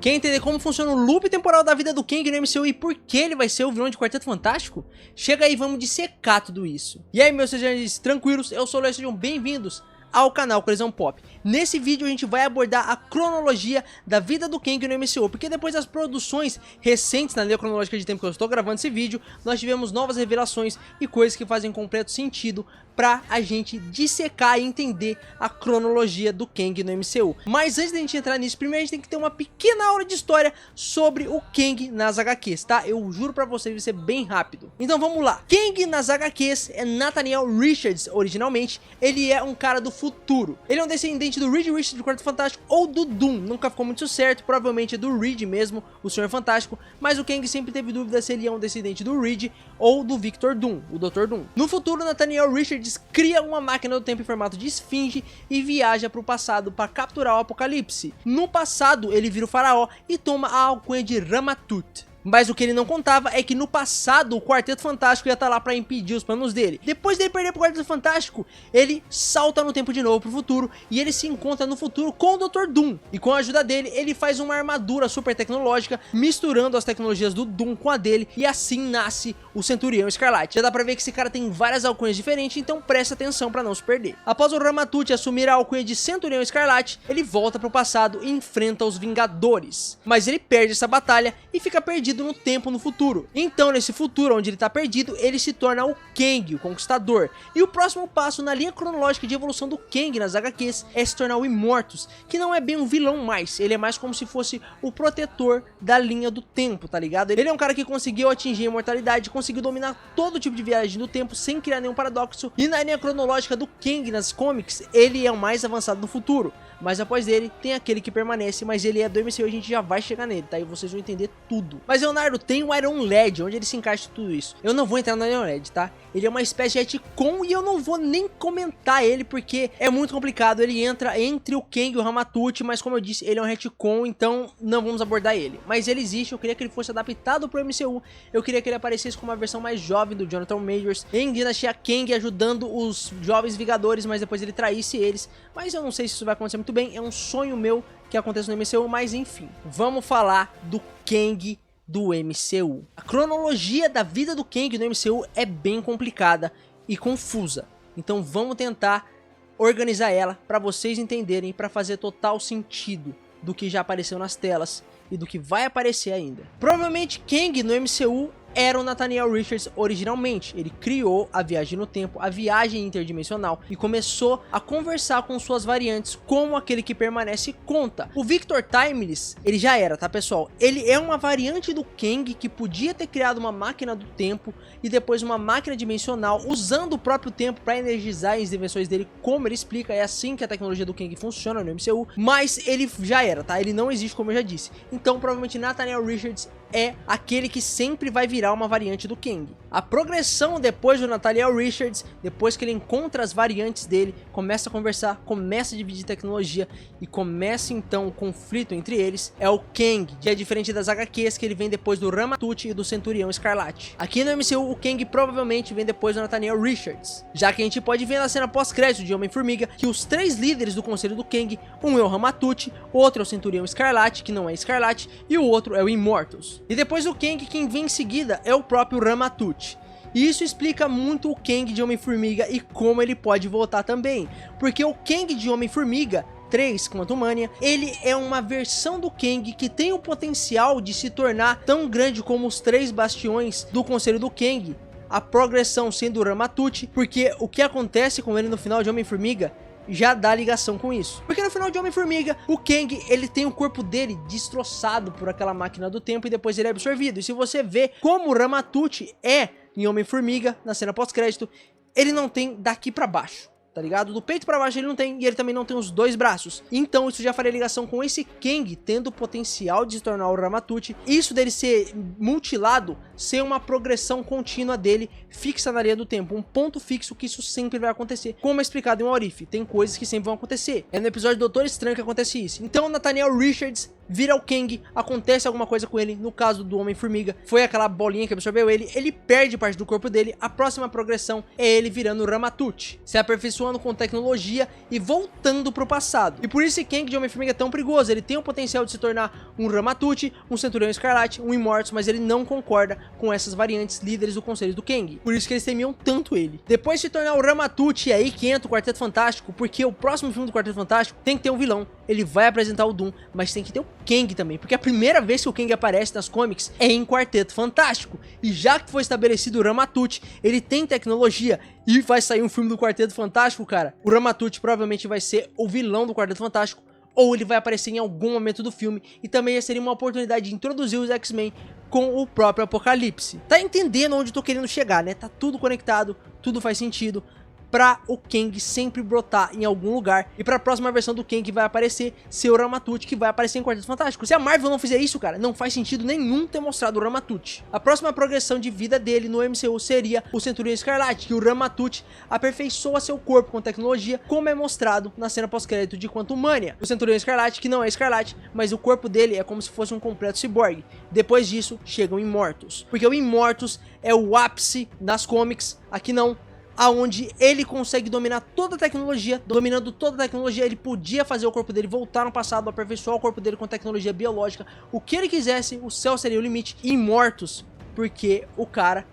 Quer entender como funciona o loop temporal da vida do Kang no MCU e por que ele vai ser o vilão de Quarteto Fantástico? Chega aí, vamos dissecar tudo isso. E aí, meus sejam tranquilos, eu sou o Léo, sejam bem-vindos ao canal Colisão Pop. Nesse vídeo a gente vai abordar a cronologia da vida do Kang no MCU, porque depois das produções recentes na linha cronológica de tempo que eu estou gravando esse vídeo, nós tivemos novas revelações e coisas que fazem completo sentido pra a gente dissecar e entender a cronologia do Kang no MCU. Mas antes da gente entrar nisso, primeiro a gente tem que ter uma pequena aula de história sobre o Kang nas HQs, tá? Eu juro pra vocês, vai ser bem rápido. Então vamos lá. Kang nas HQs é Nathaniel Richards, originalmente. Ele é um cara do futuro. Ele é um descendente do Reed Richards do Quarteto Fantástico ou do Doom. Nunca ficou muito certo, provavelmente é do Reed mesmo, o Senhor Fantástico. Mas o Kang sempre teve dúvida se ele é um descendente do Reed ou do Victor Doom, o Dr. Doom. No futuro, Nathaniel Richards cria uma máquina do tempo em formato de esfinge e viaja para o passado para capturar o Apocalipse. No passado, ele vira o faraó e toma a alcunha de Ramatut. Mas o que ele não contava é que no passado o Quarteto Fantástico ia estar lá para impedir os planos dele. Depois dele perder pro Quarteto Fantástico, ele salta no tempo de novo pro futuro e ele se encontra no futuro com o Dr. Doom. E com a ajuda dele, ele faz uma armadura super tecnológica, misturando as tecnologias do Doom com a dele, e assim nasce o Centurião Escarlate. Já dá pra ver que esse cara tem várias alcunhas diferentes, então presta atenção para não se perder. Após o Ramatut assumir a alcunha de Centurião Escarlate, ele volta pro passado e enfrenta os Vingadores. Mas ele perde essa batalha e fica perdido no tempo no futuro. Então nesse futuro onde ele tá perdido, ele se torna o Kang, o Conquistador. E o próximo passo na linha cronológica de evolução do Kang nas HQs é se tornar o Immortus, que não é bem um vilão mais, ele é mais como se fosse o protetor da linha do tempo, tá ligado? Ele é um cara que conseguiu atingir a imortalidade, conseguiu dominar todo tipo de viagem do tempo sem criar nenhum paradoxo. E na linha cronológica do Kang nas comics, ele é o mais avançado no futuro. Mas após ele, tem aquele que permanece, mas ele é do MCU e a gente já vai chegar nele, tá? E vocês vão entender tudo. Mas Leonardo, tem o Iron Lad, onde ele se encaixa em tudo isso. Eu não vou entrar no Iron Lad, tá? Ele é uma espécie de retcon e eu não vou nem comentar ele, porque é muito complicado. Ele entra entre o Kang e o Ramatut, mas como eu disse, ele é um retcon, então não vamos abordar ele. Mas ele existe, eu queria que ele fosse adaptado pro MCU. Eu queria que ele aparecesse como uma versão mais jovem do Jonathan Majors, em Dinastia Kang, ajudando os jovens Vingadores, mas depois ele traísse eles. Mas eu não sei se isso vai acontecer muito bem, é um sonho meu que aconteça no MCU, mas enfim. Vamos falar do Kang do MCU. A cronologia da vida do Kang no MCU é bem complicada e confusa. Então vamos tentar organizar ela para vocês entenderem, para fazer total sentido do que já apareceu nas telas e do que vai aparecer ainda. Provavelmente Kang no MCU era o Nathaniel Richards originalmente. Ele criou a viagem no tempo, a viagem interdimensional, e começou a conversar com suas variantes como aquele que permanece conta. O Victor Timeless, ele já era, tá pessoal? Ele é uma variante do Kang que podia ter criado uma máquina do tempo e depois uma máquina dimensional, usando o próprio tempo para energizar as invenções dele, como ele explica. É assim que a tecnologia do Kang funciona no MCU, mas ele já era, tá? Ele não existe, como eu já disse. Então provavelmente Nathaniel Richards é aquele que sempre vai virar uma variante do Kang. A progressão depois do Nathaniel Richards, depois que ele encontra as variantes dele, começa a conversar, começa a dividir tecnologia e começa então o conflito entre eles, é o Kang, que é diferente das HQs, que ele vem depois do Ramatut e do Centurião Escarlate. Aqui no MCU, o Kang provavelmente vem depois do Nathaniel Richards, já que a gente pode ver na cena pós-crédito de Homem-Formiga que os três líderes do conselho do Kang, um é o Ramatut, outro é o Centurião Escarlate, que não é Escarlate, e o outro é o Immortus. E depois do Kang, quem vem em seguida é o próprio Ramatut. E isso explica muito o Kang de Homem-Formiga e como ele pode voltar também. Porque o Kang de Homem-Formiga 3, Quantumania, ele é uma versão do Kang que tem o potencial de se tornar tão grande como os três bastiões do Conselho do Kang. A progressão sendo o Ramatut, porque o que acontece com ele no final de Homem-Formiga já dá ligação com isso. Porque no final de Homem-Formiga, o Kang, ele tem o corpo dele destroçado por aquela máquina do tempo e depois ele é absorvido. E se você vê como o Ramatut é em Homem-Formiga, na cena pós-crédito, ele não tem daqui pra baixo, tá ligado? Do peito pra baixo ele não tem, e ele também não tem os dois braços. Então isso já faria ligação com esse Kang tendo o potencial de se tornar o Ramatut. Isso dele ser mutilado, ser uma progressão contínua dele, fixa na linha do tempo, um ponto fixo, que isso sempre vai acontecer. Como é explicado em What If, tem coisas que sempre vão acontecer. É no episódio do Doutor Estranho que acontece isso. Então Nathaniel Richards vira o Kang, acontece alguma coisa com ele. No caso do Homem-Formiga, foi aquela bolinha que absorveu ele, ele perde parte do corpo dele. A próxima progressão é ele virando o Ramatut, se aperfeiçoando aperfeiçoando com tecnologia e voltando pro passado. E por isso que Kang de Homem-Formiga é tão perigoso. Ele tem o potencial de se tornar um Ramatut, um Centurião Escarlate, um Immortus, mas ele não concorda com essas variantes líderes do Conselho do Kang. Por isso que eles temiam tanto ele. Depois de se tornar o Ramatut, é aí que entra o Quarteto Fantástico, porque o próximo filme do Quarteto Fantástico tem que ter um vilão. Ele vai apresentar o Doom, mas tem que ter o Kang também, porque a primeira vez que o Kang aparece nas comics é em Quarteto Fantástico. E já que foi estabelecido o Ramatut, ele tem tecnologia e vai sair um filme do Quarteto Fantástico, cara, o Ramatut provavelmente vai ser o vilão do Quarteto Fantástico, ou ele vai aparecer em algum momento do filme, e também seria uma oportunidade de introduzir os X-Men com o próprio Apocalipse. Tá entendendo onde eu tô querendo chegar, né? Tá tudo conectado, tudo faz sentido pra o Kang sempre brotar em algum lugar, e pra próxima versão do Kang que vai aparecer ser o Ramatut, que vai aparecer em Quarteto Fantástico. Se a Marvel não fizer isso, cara, não faz sentido nenhum ter mostrado o Ramatut. A próxima progressão de vida dele no MCU seria o Centurião Escarlate, que o Ramatut aperfeiçoa seu corpo com tecnologia, como é mostrado na cena pós-crédito de Quantumania. O Centurião Escarlate, que não é Escarlate, mas o corpo dele é como se fosse um completo ciborgue. Depois disso, chegam Immortus, porque o Immortus é o ápice das comics, aqui não, aonde ele consegue dominar toda a tecnologia. Dominando toda a tecnologia, ele podia fazer o corpo dele voltar no passado, aperfeiçoar o corpo dele com tecnologia biológica. O que ele quisesse, o céu seria o limite. Immortus, porque o cara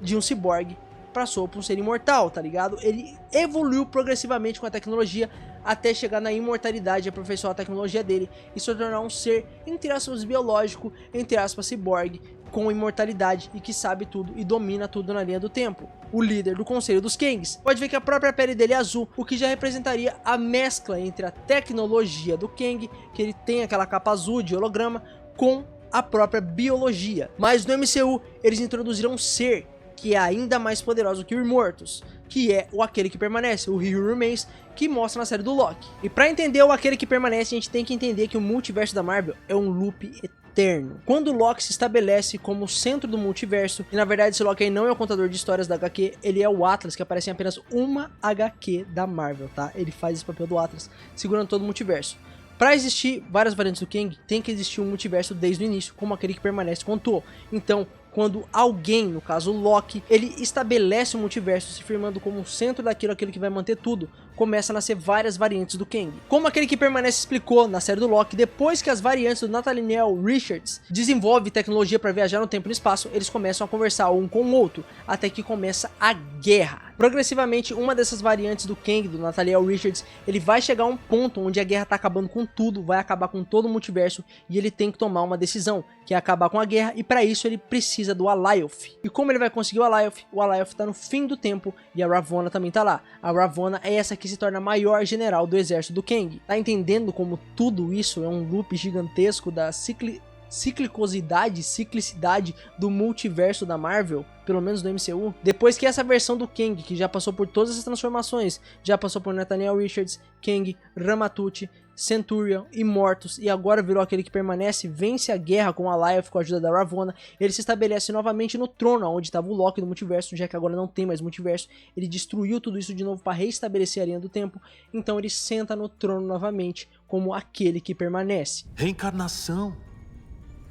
de um ciborgue passou por um ser imortal, tá ligado? Ele evoluiu progressivamente com a tecnologia até chegar na imortalidade, aperfeiçoar a tecnologia dele e se tornar um ser, entre aspas, biológico, entre aspas, ciborgue, com imortalidade e que sabe tudo e domina tudo na linha do tempo. O líder do Conselho dos Kangs. Pode ver que a própria pele dele é azul, o que já representaria a mescla entre a tecnologia do Kang, que ele tem aquela capa azul de holograma, com a própria biologia. Mas no MCU, eles introduziram um ser que é ainda mais poderoso que o Immortus, que é o Aquele que Permanece, o He Who Remains, que mostra na série do Loki. E pra entender o Aquele que Permanece, a gente tem que entender que o multiverso da Marvel é um loop eterno. Quando o Loki se estabelece como centro do multiverso, e na verdade esse Loki aí não é o contador de histórias da HQ, ele é o Atlas, que aparece em apenas uma HQ da Marvel, tá? Ele faz esse papel do Atlas, segurando todo o multiverso. Pra existir várias variantes do Kang, tem que existir um multiverso desde o início, como Aquele que Permanece contou. Então, quando alguém, no caso o Loki, ele estabelece o multiverso se firmando como o centro daquilo, aquele que vai manter tudo, começa a nascer várias variantes do Kang. Como Aquele que Permanece explicou na série do Loki, depois que as variantes do Nathaniel Richards desenvolvem tecnologia para viajar no tempo e no espaço, eles começam a conversar um com o outro, até que começa a guerra. Progressivamente, uma dessas variantes do Kang, do Nathaniel Richards, ele vai chegar a um ponto onde a guerra tá acabando com tudo, vai acabar com todo o multiverso, e ele tem que tomar uma decisão, que é acabar com a guerra, e para isso ele precisa do Alioth. E como ele vai conseguir o Alioth tá no fim do tempo, e a Ravonna também tá lá. A Ravonna é essa que se torna a maior general do exército do Kang. Tá entendendo como tudo isso é um loop gigantesco da ciclicidade do multiverso da Marvel, pelo menos do MCU? Depois que essa versão do Kang, que já passou por todas essas transformações, já passou por Nathaniel Richards, Kang, Ramatut, Centurion, Immortus, e agora virou Aquele que Permanece, vence a guerra com a Alioth com a ajuda da Ravonna, ele se estabelece novamente no trono, onde estava o Loki do multiverso, já que agora não tem mais multiverso, ele destruiu tudo isso de novo para reestabelecer a linha do tempo, então ele senta no trono novamente como Aquele que Permanece. Reencarnação,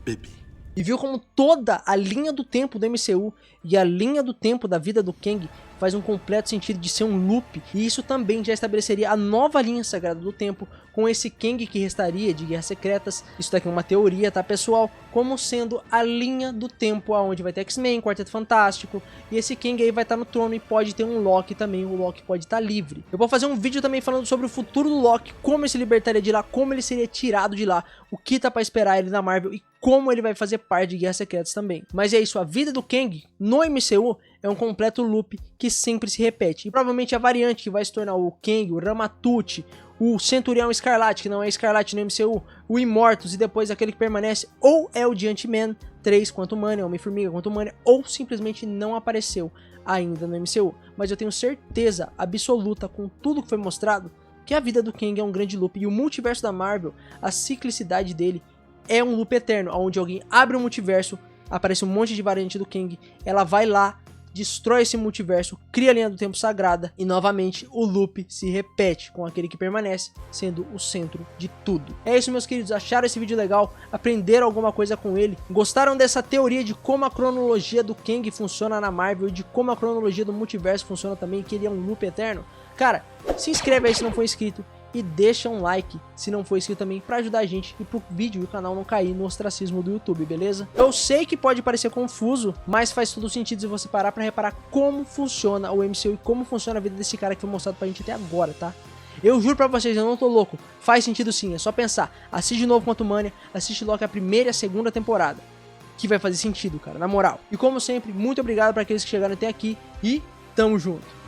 bebê. E viu como toda a linha do tempo do MCU e a linha do tempo da vida do Kang faz um completo sentido de ser um loop, e isso também já estabeleceria a nova linha sagrada do tempo, com esse Kang que restaria de Guerras Secretas, isso daqui é uma teoria, tá pessoal, como sendo a linha do tempo aonde vai ter X-Men, Quarteto Fantástico, e esse Kang aí vai estar no trono e pode ter um Loki também, o Loki pode estar livre. Eu vou fazer um vídeo também falando sobre o futuro do Loki, como ele se libertaria de lá, como ele seria tirado de lá, o que tá pra esperar ele na Marvel e como ele vai fazer parte de Guerras Secretas também. Mas é isso, a vida do Kang no MCU é um completo loop que sempre se repete. E provavelmente a variante que vai se tornar o Kang, o Ramatut, o Centurião Escarlate, que não é Escarlate no MCU, o Immortus e depois Aquele que Permanece, ou é o de Ant-Man 3, Quantumania, Homem-Formiga, Quantumania, ou simplesmente não apareceu ainda no MCU. Mas eu tenho certeza absoluta, com tudo que foi mostrado, que a vida do Kang é um grande loop. E o multiverso da Marvel, a ciclicidade dele, é um loop eterno, onde alguém abre um multiverso, aparece um monte de variante do Kang, ela vai lá, destrói esse multiverso, cria a linha do tempo sagrada e novamente o loop se repete com Aquele que Permanece sendo o centro de tudo. É isso, meus queridos, acharam esse vídeo legal? Aprenderam alguma coisa com ele? Gostaram dessa teoria de como a cronologia do Kang funciona na Marvel e de como a cronologia do multiverso funciona também, que ele é um loop eterno? Cara, se inscreve aí se não for inscrito e deixa um like se não for inscrito também, pra ajudar a gente e pro vídeo e o canal não cair no ostracismo do YouTube, beleza? Eu sei que pode parecer confuso, mas faz todo sentido se você parar pra reparar como funciona o MCU e como funciona a vida desse cara que foi mostrado pra gente até agora, tá? Eu juro pra vocês, eu não tô louco, faz sentido sim, é só pensar, assiste de novo Quantumania, assiste logo a primeira e a segunda temporada, que vai fazer sentido, cara, na moral. E como sempre, muito obrigado pra aqueles que chegaram até aqui e tamo junto.